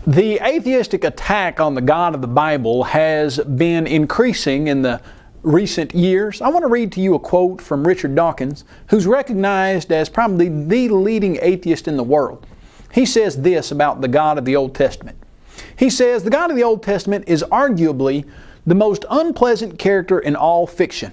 The atheistic attack on the God of the Bible has been increasing in the recent years. I want to read to you a quote from Richard Dawkins, who's recognized as probably the leading atheist in the world. He says this about the God of the Old Testament. He says, "The God of the Old Testament is arguably the most unpleasant character in all fiction.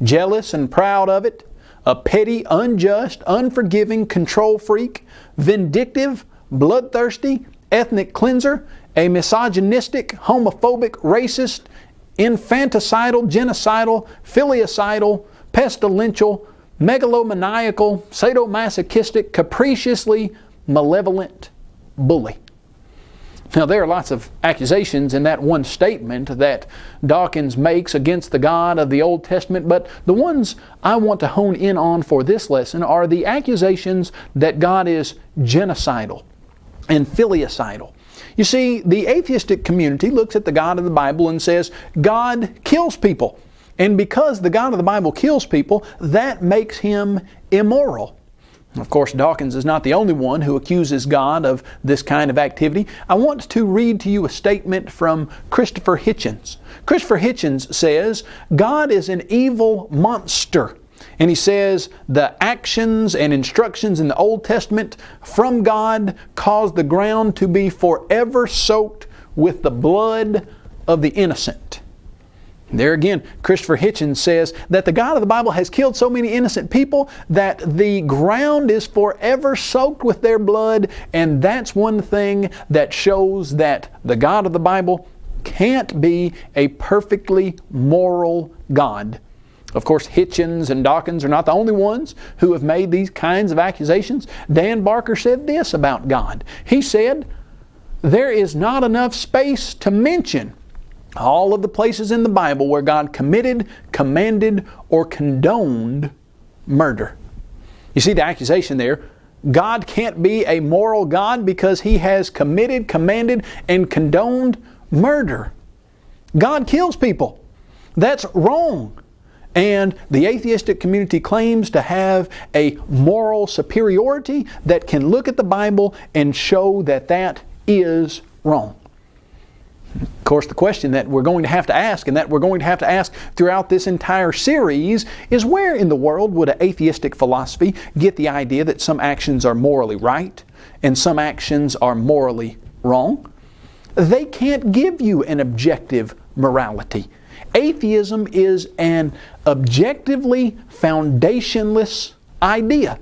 Jealous and proud of it, a petty, unjust, unforgiving control freak, vindictive, bloodthirsty, ethnic cleanser, a misogynistic, homophobic, racist, infanticidal, genocidal, filicidal, pestilential, megalomaniacal, sadomasochistic, capriciously malevolent bully." Now, there are lots of accusations in that one statement that Dawkins makes against the God of the Old Testament, but the ones I want to hone in on for this lesson are the accusations that God is genocidal and filicidal. You see, the atheistic community looks at the God of the Bible and says, God kills people. And because the God of the Bible kills people, that makes Him immoral. Of course, Dawkins is not the only one who accuses God of this kind of activity. I want to read to you a statement from Christopher Hitchens. Christopher Hitchens says, God is an evil monster. And he says, the actions and instructions in the Old Testament from God cause the ground to be forever soaked with the blood of the innocent. There again, Christopher Hitchens says that the God of the Bible has killed so many innocent people that the ground is forever soaked with their blood, and that's one thing that shows that the God of the Bible can't be a perfectly moral God. Of course, Hitchens and Dawkins are not the only ones who have made these kinds of accusations. Dan Barker said this about God. He said, "There is not enough space to mention all of the places in the Bible where God committed, commanded, or condoned murder." You see the accusation there. God can't be a moral God because He has committed, commanded, and condoned murder. God kills people. That's wrong. And the atheistic community claims to have a moral superiority that can look at the Bible and show that that is wrong. Of course, the question that we're going to have to ask, and that we're going to have to ask throughout this entire series, is where in the world would an atheistic philosophy get the idea that some actions are morally right and some actions are morally wrong? They can't give you an objective morality. Atheism is an objectively foundationless idea.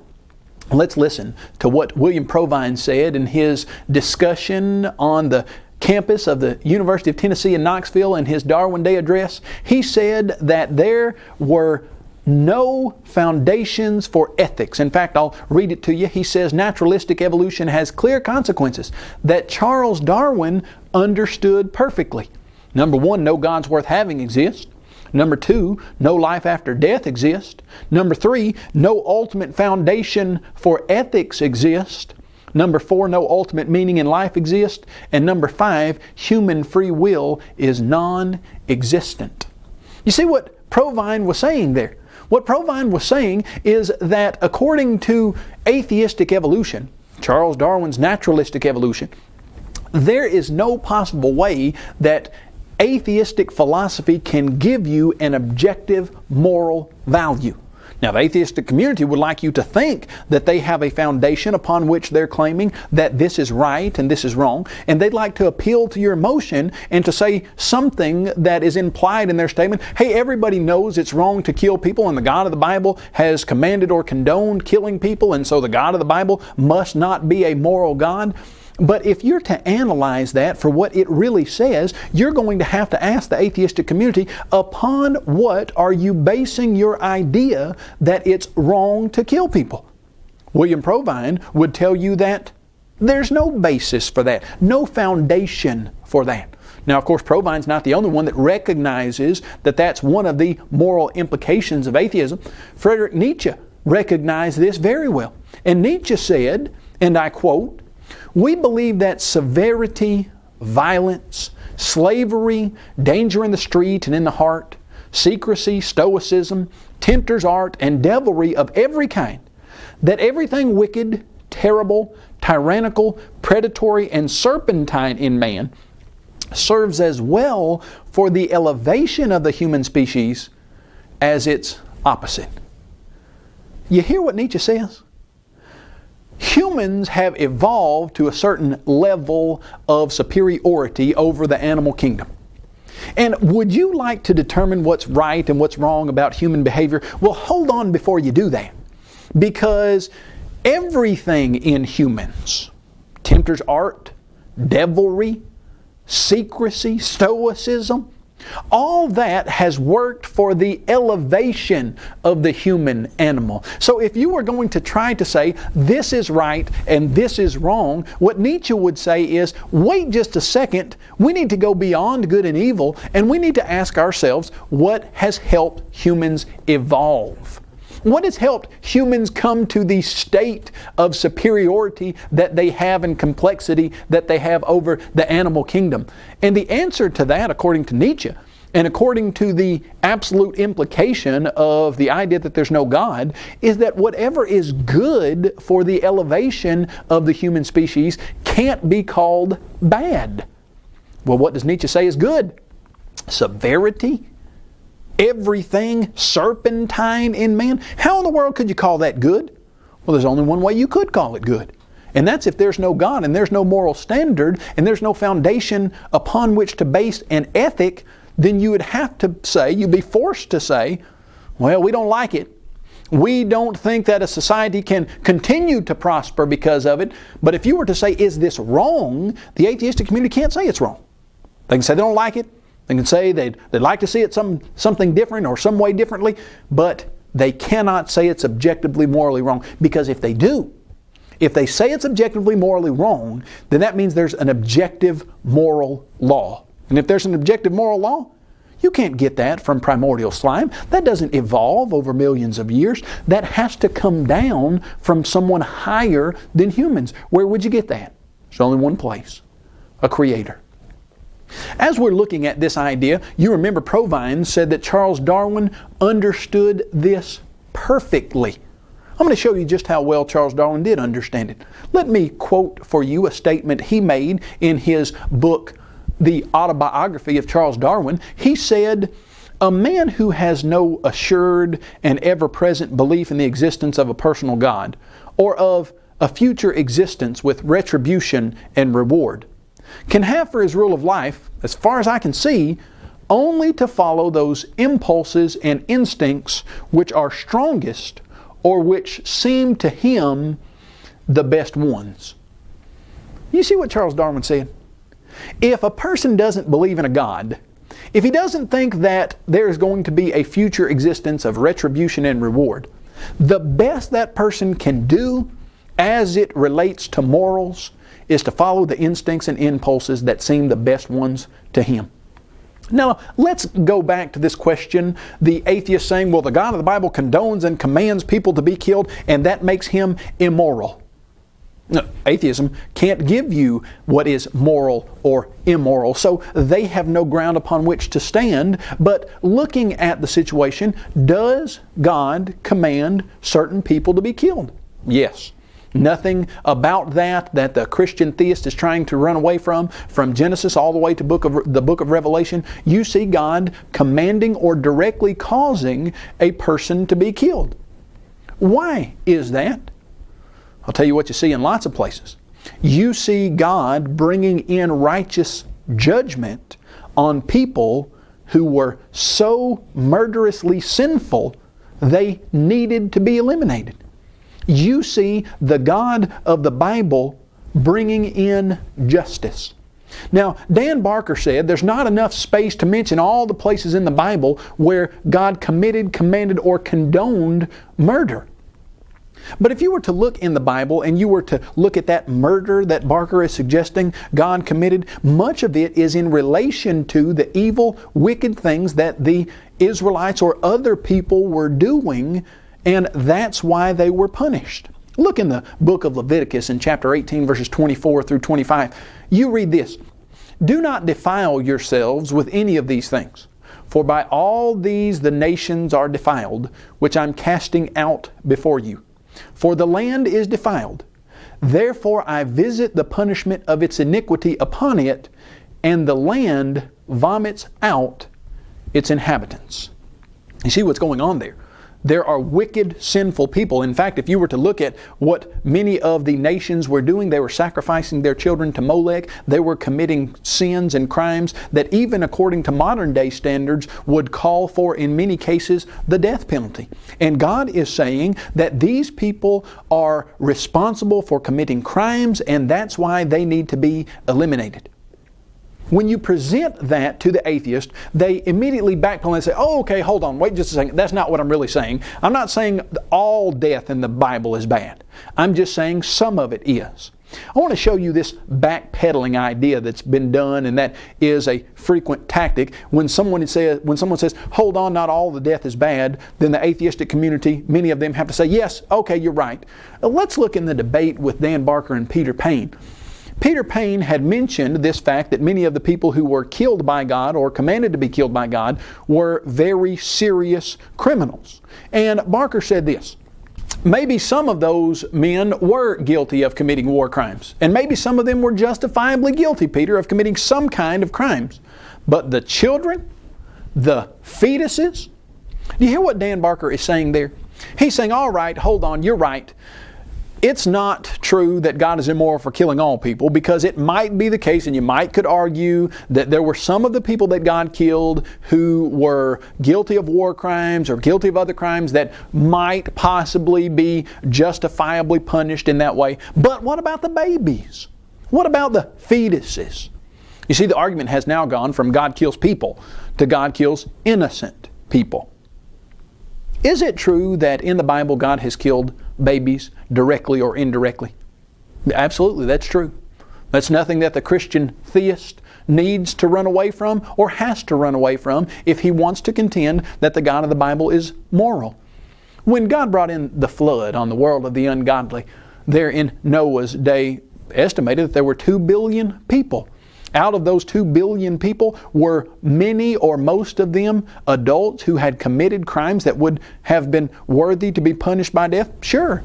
Let's listen to what William Provine said in his discussion on the campus of the University of Tennessee in Knoxville in his Darwin Day address. He said that there were no foundations for ethics. In fact, I'll read it to you. He says, naturalistic evolution has clear consequences that Charles Darwin understood perfectly. Number one, no gods worth having exist. Number two, no life after death exists. Number three, no ultimate foundation for ethics exist. Number four, no ultimate meaning in life exists. And number five, human free will is non-existent. You see what Provine was saying there? What Provine was saying is that according to atheistic evolution, Charles Darwin's naturalistic evolution, there is no possible way that atheistic philosophy can give you an objective moral value. Now, the atheistic community would like you to think that they have a foundation upon which they're claiming that this is right and this is wrong, and they'd like to appeal to your emotion and to say something that is implied in their statement. Hey, everybody knows it's wrong to kill people, and the God of the Bible has commanded or condoned killing people, and so the God of the Bible must not be a moral God. But if you're to analyze that for what it really says, you're going to have to ask the atheistic community, upon what are you basing your idea that it's wrong to kill people? William Provine would tell you that there's no basis for that, no foundation for that. Now, of course, Provine's not the only one that recognizes that that's one of the moral implications of atheism. Friedrich Nietzsche recognized this very well. And Nietzsche said, and I quote, "We believe that severity, violence, slavery, danger in the street and in the heart, secrecy, stoicism, tempter's art, and devilry of every kind, that everything wicked, terrible, tyrannical, predatory, and serpentine in man serves as well for the elevation of the human species as its opposite. You hear what Nietzsche says? Humans have evolved to a certain level of superiority over the animal kingdom. And would you like to determine what's right and what's wrong about human behavior? Well, hold on before you do that. Because everything in humans, tempter's art, devilry, secrecy, stoicism, all that has worked for the elevation of the human animal. So if you were going to try to say this is right and this is wrong, what Nietzsche would say is, wait just a second, we need to go beyond good and evil, and we need to ask ourselves, what has helped humans evolve? What has helped humans come to the state of superiority that they have and complexity that they have over the animal kingdom? And the answer to that, according to Nietzsche, and according to the absolute implication of the idea that there's no God, is that whatever is good for the elevation of the human species can't be called bad. Well, what does Nietzsche say is good? Severity? Everything serpentine in man? How in the world could you call that good? Well, there's only one way you could call it good. And that's if there's no God and there's no moral standard and there's no foundation upon which to base an ethic, then you would have to say, you'd be forced to say, well, we don't like it. We don't think that a society can continue to prosper because of it. But if you were to say, is this wrong? The atheistic community can't say it's wrong. They can say they don't like it. They can say they'd like to see it something different or some way differently, but they cannot say it's objectively morally wrong. Because if they do, if they say it's objectively morally wrong, then that means there's an objective moral law. And if there's an objective moral law, you can't get that from primordial slime. That doesn't evolve over millions of years. That has to come down from someone higher than humans. Where would you get that? There's only one place: a creator. As we're looking at this idea, you remember Provine said that Charles Darwin understood this perfectly. I'm going to show you just how well Charles Darwin did understand it. Let me quote for you a statement he made in his book, The Autobiography of Charles Darwin. He said, "A man who has no assured and ever-present belief in the existence of a personal God, or of a future existence with retribution and reward, can have for his rule of life, as far as I can see, only to follow those impulses and instincts which are strongest or which seem to him the best ones." You see what Charles Darwin said? If a person doesn't believe in a God, if he doesn't think that there is going to be a future existence of retribution and reward, the best that person can do as it relates to morals is to follow the instincts and impulses that seem the best ones to him. Now, let's go back to this question. The atheist saying, well, the God of the Bible condones and commands people to be killed, and that makes him immoral. No, atheism can't give you what is moral or immoral, so they have no ground upon which to stand. But looking at the situation, does God command certain people to be killed? Yes. Nothing about that the Christian theist is trying to run away from Genesis all the way to the book of Revelation. You see God commanding or directly causing a person to be killed. Why is that? I'll tell you what you see in lots of places. You see God bringing in righteous judgment on people who were so murderously sinful they needed to be eliminated. You see the God of the Bible bringing in justice. Now, Dan Barker said there's not enough space to mention all the places in the Bible where God committed, commanded, or condoned murder. But if you were to look in the Bible and you were to look at that murder that Barker is suggesting God committed, much of it is in relation to the evil, wicked things that the Israelites or other people were doing, and that's why they were punished. Look in the book of Leviticus in chapter 18, verses 24 through 25. You read this: "Do not defile yourselves with any of these things, for by all these the nations are defiled, which I'm casting out before you. For the land is defiled. Therefore I visit the punishment of its iniquity upon it, and the land vomits out its inhabitants. You see what's going on there? There are wicked, sinful people. In fact, if you were to look at what many of the nations were doing, they were sacrificing their children to Molech. They were committing sins and crimes that even according to modern day standards would call for, in many cases, the death penalty. And God is saying that these people are responsible for committing crimes, and that's why they need to be eliminated. When you present that to the atheist, they immediately backpedal and say, oh, okay, hold on, wait just a second. That's not what I'm really saying. I'm not saying all death in the Bible is bad. I'm just saying some of it is. I want to show you this backpedaling idea that's been done, and that is a frequent tactic. When someone says, hold on, not all the death is bad, then the atheistic community, many of them have to say, yes, okay, you're right. Let's look in the debate with Dan Barker and Peter Payne. Peter Payne had mentioned this fact that many of the people who were killed by God or commanded to be killed by God were very serious criminals. And Barker said this: maybe some of those men were guilty of committing war crimes. And maybe some of them were justifiably guilty, Peter, of committing some kind of crimes. But the children, the fetuses, do you hear what Dan Barker is saying there? He's saying, all right, hold on, you're right. It's not true that God is immoral for killing all people, because it might be the case, and you could argue that there were some of the people that God killed who were guilty of war crimes or guilty of other crimes that might possibly be justifiably punished in that way. But what about the babies? What about the fetuses? You see, the argument has now gone from God kills people to God kills innocent people. Is it true that in the Bible God has killed babies directly or indirectly? Absolutely, that's true. That's nothing that the Christian theist needs to run away from or has to run away from if he wants to contend that the God of the Bible is moral. When God brought in the flood on the world of the ungodly, there in Noah's day, estimated that there were 2 billion people. Out of those 2 billion people, were many or most of them adults who had committed crimes that would have been worthy to be punished by death? Sure.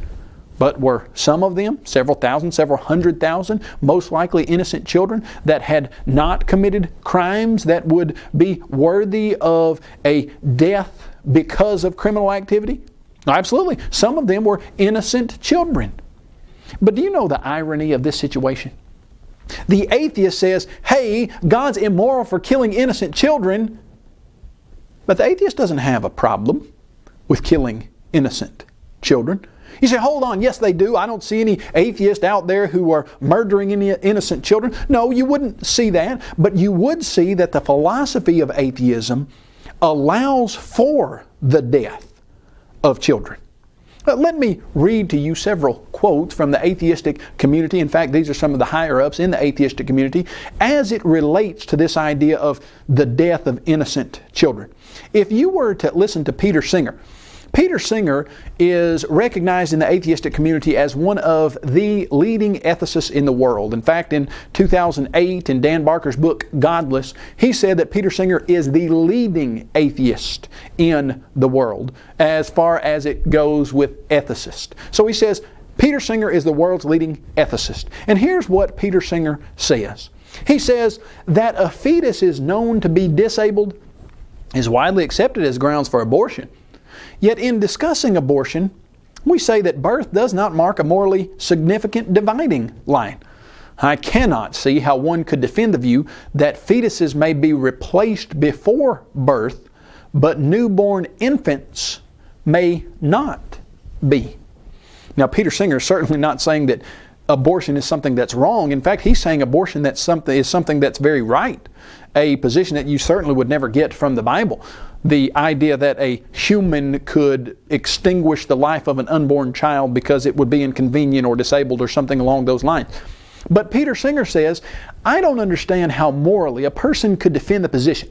But were some of them, several thousand, several 100,000, most likely innocent children that had not committed crimes that would be worthy of a death because of criminal activity? Absolutely. Some of them were innocent children. But do you know the irony of this situation? The atheist says, hey, God's immoral for killing innocent children. But the atheist doesn't have a problem with killing innocent children. You say, hold on, yes they do. I don't see any atheists out there who are murdering any innocent children. No, you wouldn't see that. But you would see that the philosophy of atheism allows for the death of children. Let me read to you several quotes from the atheistic community. In fact, these are some of the higher-ups in the atheistic community as it relates to this idea of the death of innocent children. If you were to listen to Peter Singer, Peter Singer is recognized in the atheistic community as one of the leading ethicists in the world. In fact, in 2008, in Dan Barker's book, Godless, he said that Peter Singer is the leading atheist in the world as far as it goes with ethicists. So he says, Peter Singer is the world's leading ethicist. And here's what Peter Singer says. He says that a fetus is known to be disabled is widely accepted as grounds for abortion. Yet in discussing abortion, we say that birth does not mark a morally significant dividing line. I cannot see how one could defend the view that fetuses may be replaced before birth, but newborn infants may not be. Now, Peter Singer is certainly not saying that abortion is something that's wrong. In fact, he's saying abortion is something that's very right, a position that you certainly would never get from the Bible. The idea that a human could extinguish the life of an unborn child because it would be inconvenient or disabled or something along those lines. But Peter Singer says, I don't understand how morally a person could defend the position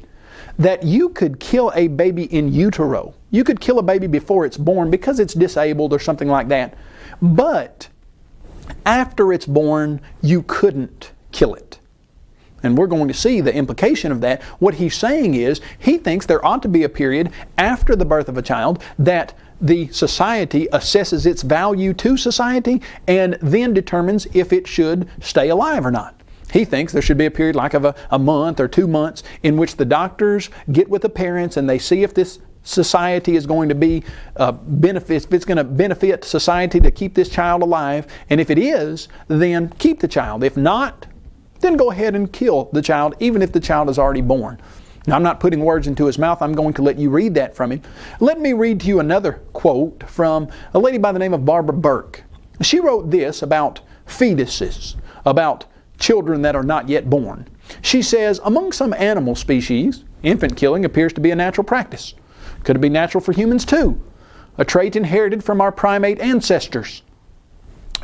that you could kill a baby in utero. You could kill a baby before it's born because it's disabled or something like that. But after it's born, you couldn't kill it. And we're going to see the implication of that. What he's saying is, he thinks there ought to be a period after the birth of a child that the society assesses its value to society and then determines if it should stay alive or not. He thinks there should be a period like of a month or 2 months in which the doctors get with the parents and they see if this society is going to be if it's going to benefit society to keep this child alive. And if it is, then keep the child. If not, then go ahead and kill the child, even if the child is already born. Now, I'm not putting words into his mouth. I'm going to let you read that from him. Let me read to you another quote from a lady by the name of Barbara Burke. She wrote this about fetuses, about children that are not yet born. She says, among some animal species, infant killing appears to be a natural practice. Could it be natural for humans too? A trait inherited from our primate ancestors.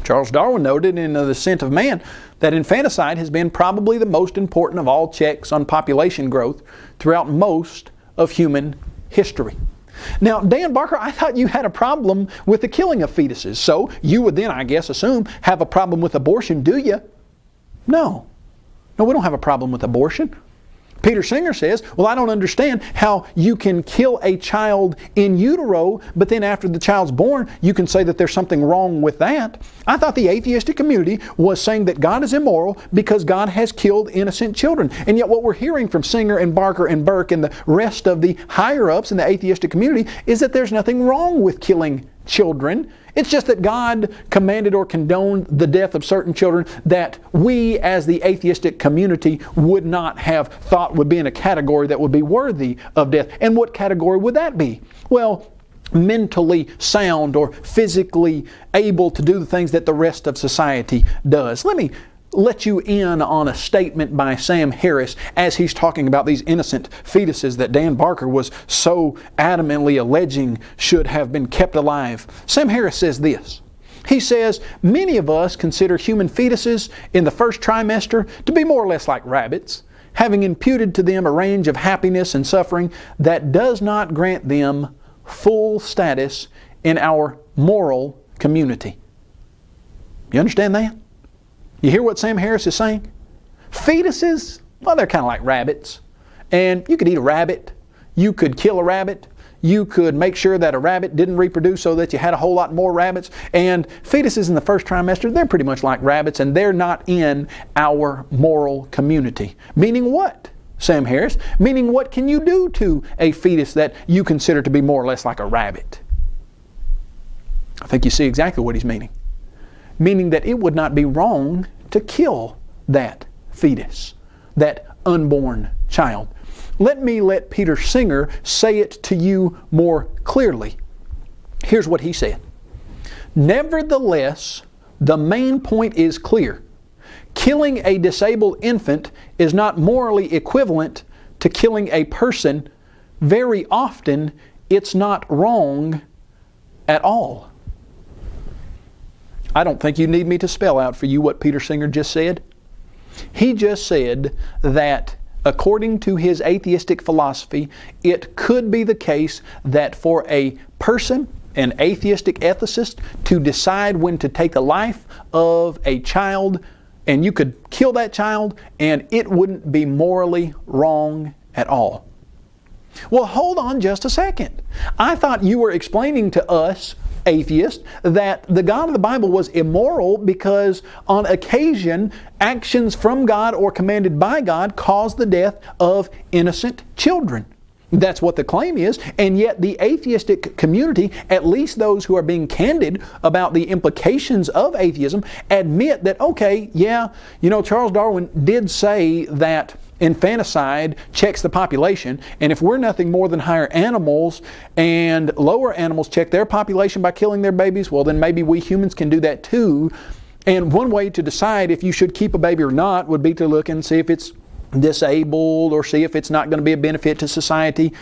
Charles Darwin noted in The Descent of Man that infanticide has been probably the most important of all checks on population growth throughout most of human history. Now, Dan Barker, I thought you had a problem with the killing of fetuses. So you would then, I guess, assume, have a problem with abortion, do you? No. No, we don't have a problem with abortion. Peter Singer says, well, I don't understand how you can kill a child in utero, but then after the child's born, you can say that there's something wrong with that. I thought the atheistic community was saying that God is immoral because God has killed innocent children. And yet what we're hearing from Singer and Barker and Burke and the rest of the higher-ups in the atheistic community is that there's nothing wrong with killing children. It's just that God commanded or condoned the death of certain children that we as the atheistic community would not have thought would be in a category that would be worthy of death. And what category would that be? Well, mentally sound or physically able to do the things that the rest of society does. Let me let you in on a statement by Sam Harris as he's talking about these innocent fetuses that Dan Barker was so adamantly alleging should have been kept alive. Sam Harris says this. He says, many of us consider human fetuses in the first trimester to be more or less like rabbits, having imputed to them a range of happiness and suffering that does not grant them full status in our moral community. You understand that? You hear what Sam Harris is saying? Fetuses, well, they're kind of like rabbits. And you could eat a rabbit. You could kill a rabbit. You could make sure that a rabbit didn't reproduce so that you had a whole lot more rabbits. And fetuses in the first trimester, they're pretty much like rabbits, and they're not in our moral community. Meaning what, Sam Harris? Meaning what can you do to a fetus that you consider to be more or less like a rabbit? I think you see exactly what he's meaning. Meaning that it would not be wrong to kill that fetus, that unborn child. Let Peter Singer say it to you more clearly. Here's what he said. Nevertheless, the main point is clear. Killing a disabled infant is not morally equivalent to killing a person. Very often, it's not wrong at all. I don't think you need me to spell out for you what Peter Singer just said. He just said that according to his atheistic philosophy, it could be the case that for a person, an atheistic ethicist, to decide when to take the life of a child, and you could kill that child, and it wouldn't be morally wrong at all. Well, hold on just a second. I thought you were explaining to us atheist that the God of the Bible was immoral because on occasion actions from God or commanded by God caused the death of innocent children. That's what the claim is, and yet the atheistic community, at least those who are being candid about the implications of atheism, admit that, okay, yeah, Charles Darwin did say that infanticide checks the population, and if we're nothing more than higher animals and lower animals check their population by killing their babies, well then maybe we humans can do that too. And one way to decide if you should keep a baby or not would be to look and see if it's disabled or see if it's not going to be a benefit to society.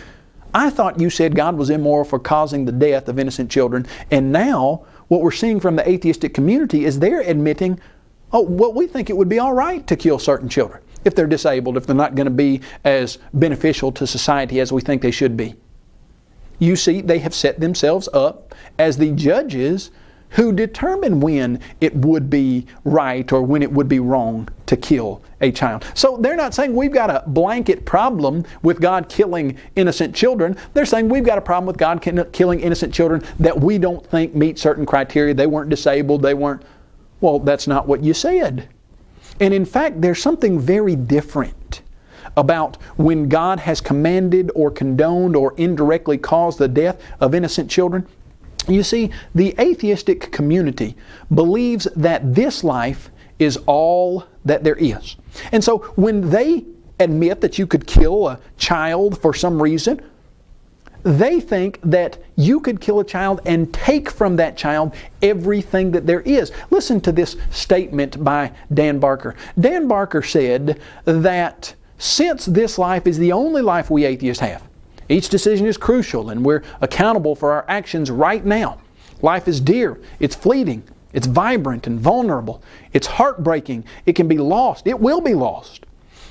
I thought you said God was immoral for causing the death of innocent children, and now what we're seeing from the atheistic community is they're admitting, we think it would be all right to kill certain children if they're disabled, if they're not going to be as beneficial to society as we think they should be. You see, they have set themselves up as the judges who determine when it would be right or when it would be wrong to kill a child. So they're not saying we've got a blanket problem with God killing innocent children. They're saying we've got a problem with God killing innocent children that we don't think meet certain criteria. They weren't disabled. They weren't... Well, that's not what you said. And in fact, there's something very different about when God has commanded or condoned or indirectly caused the death of innocent children. You see, the atheistic community believes that this life is all that there is. And so when they admit that you could kill a child for some reason, they think that you could kill a child and take from that child everything that there is. Listen to this statement by Dan Barker. Dan Barker said that since this life is the only life we atheists have, each decision is crucial and we're accountable for our actions right now. Life is dear, it's fleeting, it's vibrant and vulnerable, it's heartbreaking, it can be lost, it will be lost.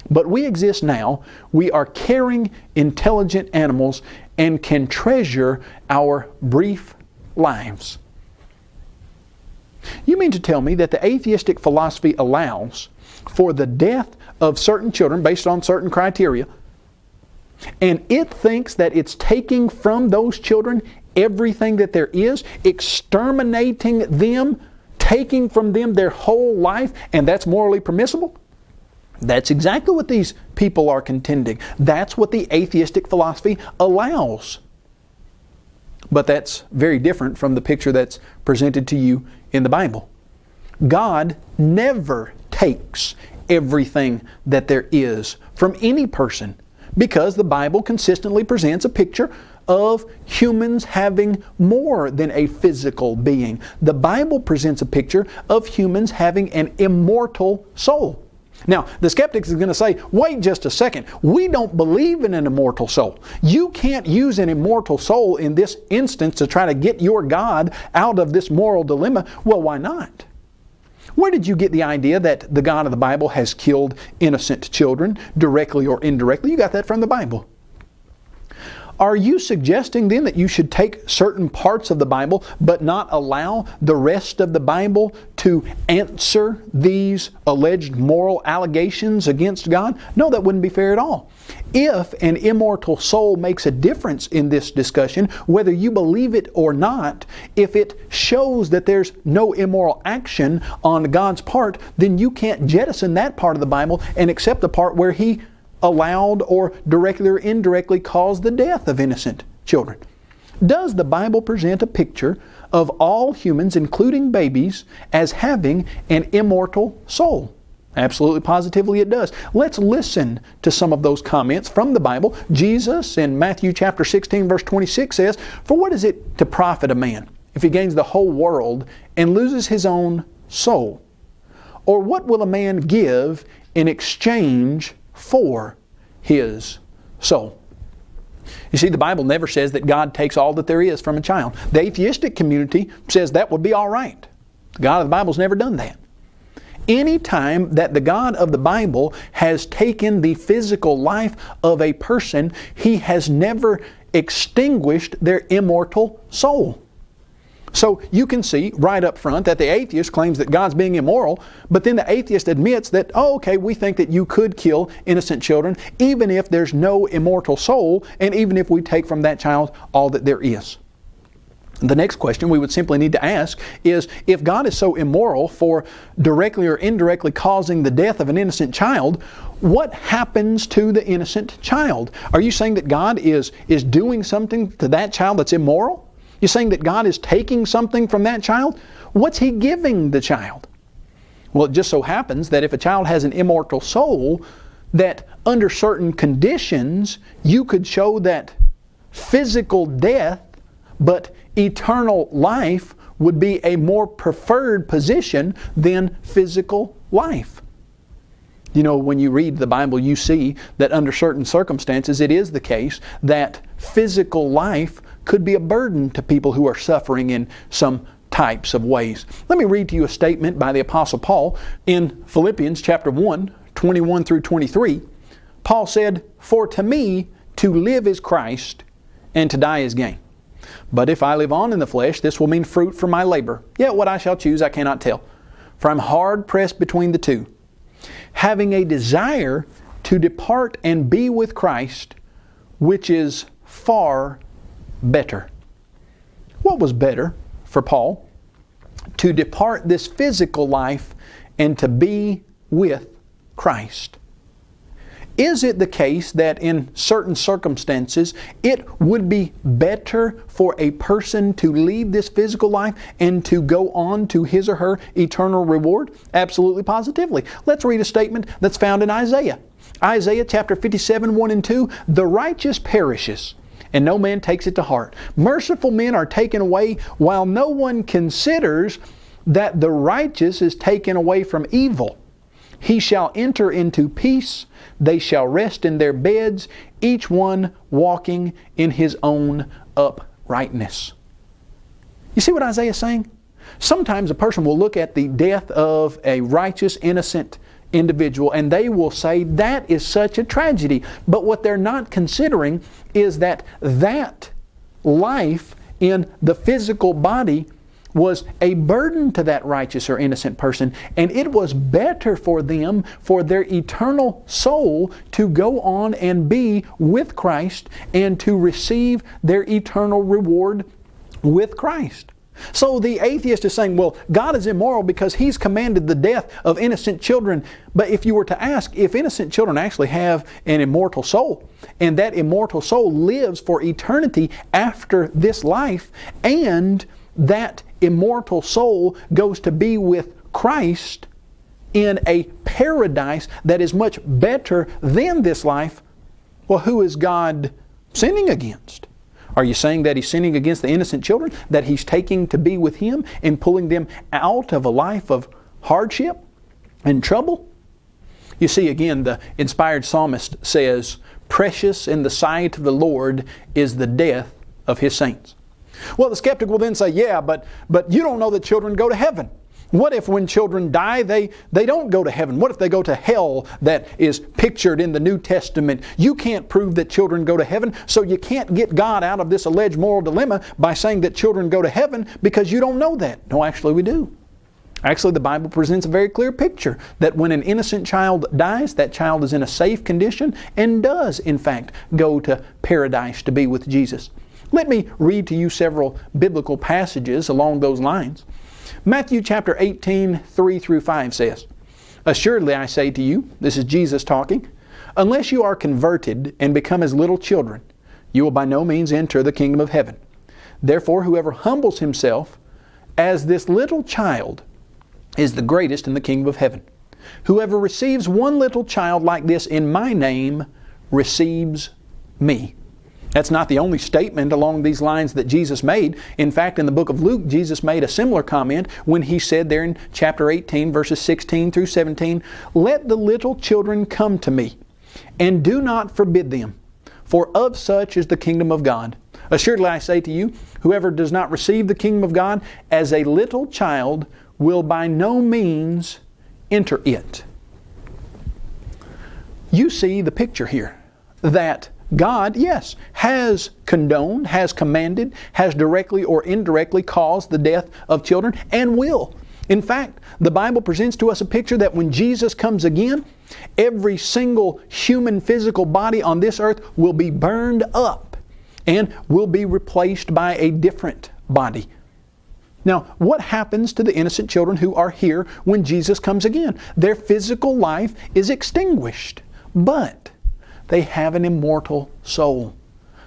But we exist now, we are caring, intelligent animals and can treasure our brief lives. You mean to tell me that the atheistic philosophy allows for the death of certain children based on certain criteria, and it thinks that it's taking from those children everything that there is, exterminating them, taking from them their whole life, and that's morally permissible? That's exactly what these people are contending. That's what the atheistic philosophy allows. But that's very different from the picture that's presented to you in the Bible. God never takes everything that there is from any person, because the Bible consistently presents a picture of humans having more than a physical being. The Bible presents a picture of humans having an immortal soul. Now, the skeptics is going to say, wait just a second, we don't believe in an immortal soul. You can't use an immortal soul in this instance to try to get your God out of this moral dilemma. Well, why not? Where did you get the idea that the God of the Bible has killed innocent children, directly or indirectly? You got that from the Bible. Are you suggesting then that you should take certain parts of the Bible but not allow the rest of the Bible to answer these alleged moral allegations against God? No, that wouldn't be fair at all. If an immortal soul makes a difference in this discussion, whether you believe it or not, if it shows that there's no immoral action on God's part, then you can't jettison that part of the Bible and accept the part where He allowed or directly or indirectly caused the death of innocent children. Does the Bible present a picture of all humans, including babies, as having an immortal soul? Absolutely, positively it does. Let's listen to some of those comments from the Bible. Jesus in Matthew chapter 16 verse 26 says, "For what is it to profit a man if he gains the whole world and loses his own soul? Or what will a man give in exchange for his soul?" You see, the Bible never says that God takes all that there is from a child. The atheistic community says that would be all right. The God of the Bible's never done that. Any time that the God of the Bible has taken the physical life of a person, He has never extinguished their immortal soul. So you can see right up front that the atheist claims that God's being immoral, but then the atheist admits that, oh, okay, we think that you could kill innocent children even if there's no immortal soul, and even if we take from that child all that there is. The next question we would simply need to ask is, if God is so immoral for directly or indirectly causing the death of an innocent child, what happens to the innocent child? Are you saying that God is doing something to that child that's immoral? You're saying that God is taking something from that child? What's He giving the child? Well, it just so happens that if a child has an immortal soul, that under certain conditions, you could show that physical death, but eternal life would be a more preferred position than physical life. You know, when you read the Bible, you see that under certain circumstances, it is the case that physical life could be a burden to people who are suffering in some types of ways. Let me read to you a statement by the Apostle Paul in Philippians chapter 1, 21 through 23. Paul said, "For to me to live is Christ, and to die is gain. But if I live on in the flesh, this will mean fruit from my labor. Yet what I shall choose I cannot tell. For I am hard pressed between the two, having a desire to depart and be with Christ, which is far better. What was better for Paul? To depart this physical life and to be with Christ. Is it the case that in certain circumstances it would be better for a person to leave this physical life and to go on to his or her eternal reward? Absolutely, positively. Let's read a statement that's found in Isaiah. Isaiah chapter 57, 1 and 2. The righteous perishes, and no man takes it to heart. Merciful men are taken away, while no one considers that the righteous is taken away from evil. He shall enter into peace. They shall rest in their beds, each one walking in his own uprightness. You see what Isaiah is saying? Sometimes a person will look at the death of a righteous, innocent individual and they will say that is such a tragedy. But what they're not considering is that life in the physical body was a burden to that righteous or innocent person, and it was better for them, for their eternal soul, to go on and be with Christ and to receive their eternal reward with Christ. So the atheist is saying, well, God is immoral because He's commanded the death of innocent children. But if you were to ask if innocent children actually have an immortal soul, and that immortal soul lives for eternity after this life, and that immortal soul goes to be with Christ in a paradise that is much better than this life, well, who is God sinning against? Are you saying that He's sinning against the innocent children, that He's taking to be with Him and pulling them out of a life of hardship and trouble? You see, again, the inspired psalmist says, "Precious in the sight of the Lord is the death of His saints." Well, the skeptic will then say, yeah, but you don't know that children go to heaven. What if when children die, they don't go to heaven? What if they go to hell that is pictured in the New Testament? You can't prove that children go to heaven, so you can't get God out of this alleged moral dilemma by saying that children go to heaven because you don't know that. No, actually we do. Actually, the Bible presents a very clear picture that when an innocent child dies, that child is in a safe condition and does, in fact, go to paradise to be with Jesus. Let me read to you several biblical passages along those lines. Matthew chapter 18, 3 through 5 says, "Assuredly I say to you," this is Jesus talking, "unless you are converted and become as little children, you will by no means enter the kingdom of heaven. Therefore whoever humbles himself as this little child is the greatest in the kingdom of heaven. Whoever receives one little child like this in my name receives me." That's not the only statement along these lines that Jesus made. In fact, in the book of Luke, Jesus made a similar comment when He said there in chapter 18, verses 16 through 17, "Let the little children come to me, and do not forbid them, for of such is the kingdom of God. Assuredly I say to you, whoever does not receive the kingdom of God as a little child will by no means enter it." You see the picture here, that God, yes, has condoned, has commanded, has directly or indirectly caused the death of children, and will. In fact, the Bible presents to us a picture that when Jesus comes again, every single human physical body on this earth will be burned up and will be replaced by a different body. Now, what happens to the innocent children who are here when Jesus comes again? Their physical life is extinguished, but they have an immortal soul.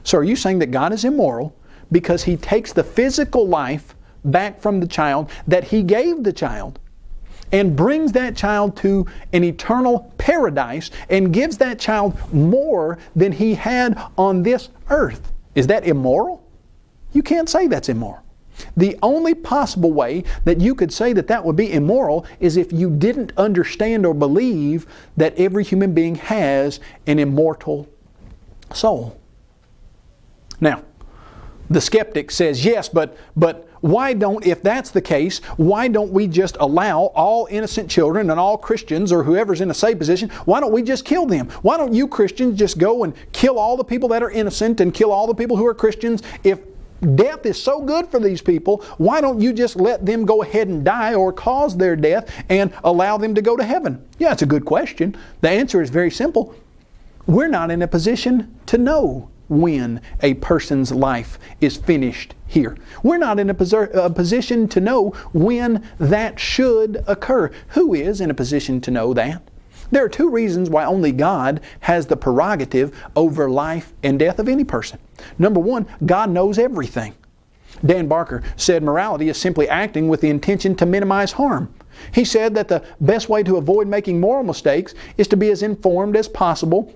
So are you saying that God is immoral because He takes the physical life back from the child that He gave the child and brings that child to an eternal paradise and gives that child more than he had on this earth? Is that immoral? You can't say that's immoral. The only possible way that you could say that that would be immoral is if you didn't understand or believe that every human being has an immortal soul. Now, the skeptic says, yes, but why don't, if that's the case, why don't we just allow all innocent children and all Christians or whoever's in a safe position, why don't we just kill them? Why don't you Christians just go and kill all the people that are innocent and kill all the people who are Christians if Death is so good for these people. Why don't you just let them go ahead and die or cause their death and allow them to go to heaven? Yeah, it's a good question. The answer is very simple. We're not in a position to know when a person's life is finished here. We're not in a position to know when that should occur. Who is in a position to know that? There are two reasons why only God has the prerogative over life and death of any person. Number one, God knows everything. Dan Barker said morality is simply acting with the intention to minimize harm. He said that the best way to avoid making moral mistakes is to be as informed as possible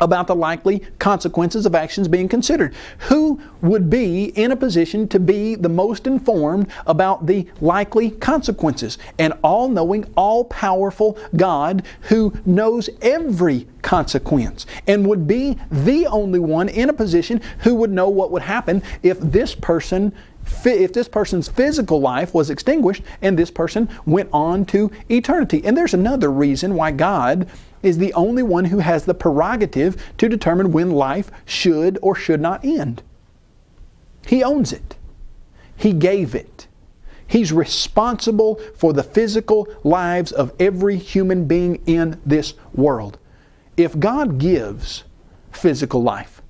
about the likely consequences of actions being considered. Who would be in a position to be the most informed about the likely consequences? An all-knowing, all-powerful God who knows every consequence and would be the only one in a position who would know what would happen if this person's physical life was extinguished and this person went on to eternity. And there's another reason why God is the only one who has the prerogative to determine when life should or should not end. He owns it. He gave it. He's responsible for the physical lives of every human being in this world. If God gives physical life,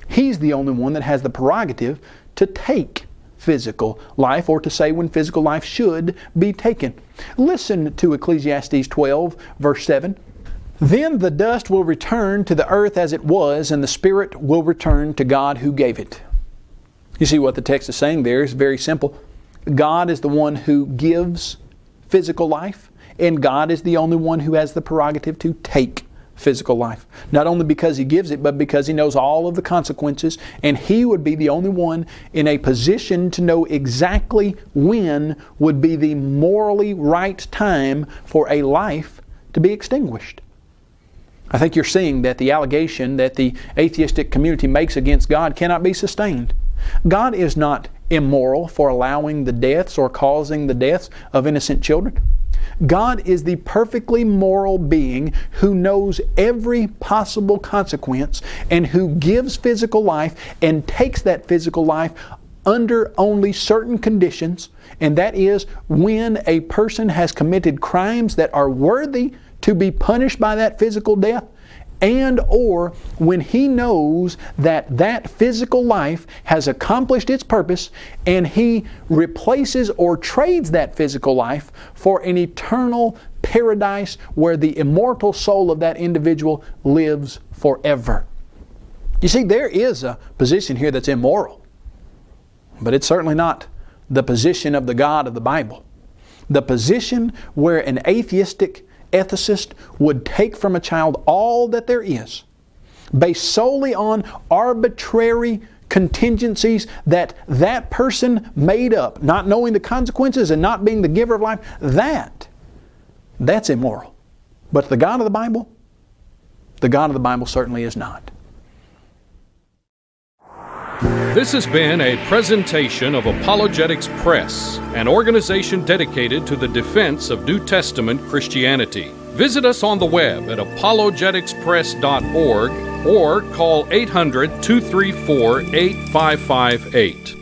He's the only one that has the prerogative to take physical life, or to say when physical life should be taken. Listen to Ecclesiastes 12, verse 7. Then the dust will return to the earth as it was, and the spirit will return to God who gave it. You see what the text is saying there is very simple. God is the one who gives physical life, and God is the only one who has the prerogative to take physical life. Not only because He gives it, but because He knows all of the consequences, and He would be the only one in a position to know exactly when would be the morally right time for a life to be extinguished. I think you're seeing that the allegation that the atheistic community makes against God cannot be sustained. God is not immoral for allowing the deaths or causing the deaths of innocent children. God is the perfectly moral being who knows every possible consequence and who gives physical life and takes that physical life under only certain conditions, and that is when a person has committed crimes that are worthy to be punished by that physical death, and or when he knows that that physical life has accomplished its purpose and he replaces or trades that physical life for an eternal paradise where the immortal soul of that individual lives forever. You see, there is a position here that's immoral, but it's certainly not the position of the God of the Bible. The position where an atheistic ethicist would take from a child all that there is, based solely on arbitrary contingencies that that person made up, not knowing the consequences and not being the giver of life, that's immoral. But the God of the Bible certainly is not. This has been a presentation of Apologetics Press, an organization dedicated to the defense of New Testament Christianity. Visit us on the web at apologeticspress.org or call 800-234-8558.